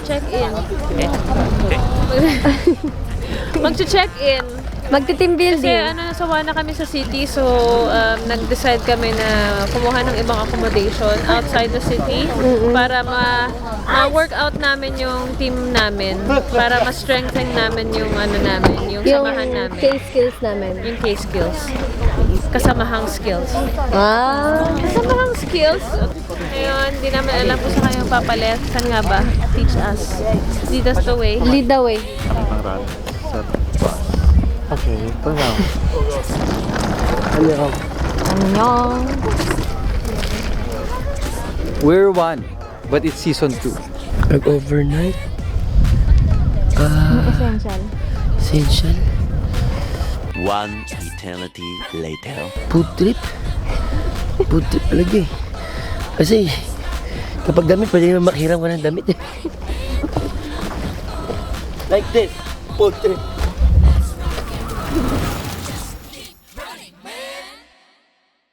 Check-in. Mag-check-in. Magti-team Kasi building. nasawa na kami sa city, so nag-decide kami na kumuha ng ibang accommodation outside the city para ma-work out namin yung team namin, para ma-strengthen namin yung yung samahan namin. case skills namin. Yung case skills. Kasamahang skills. Ah. Kasamahang skills? Ngayon, di namin alam kung saan kayo papalit. Saan nga ba? Teach us. Lead us the way. Lead the way. Okay, ito na. Annyeong. We're one, but it's season 2. Nag-overnight? Essential. Essential? One eternity later. Food trip? Food trip talaga eh. Kasi, kapag damit, pwede naman makiram ka ng damit eh. Like this, food trip.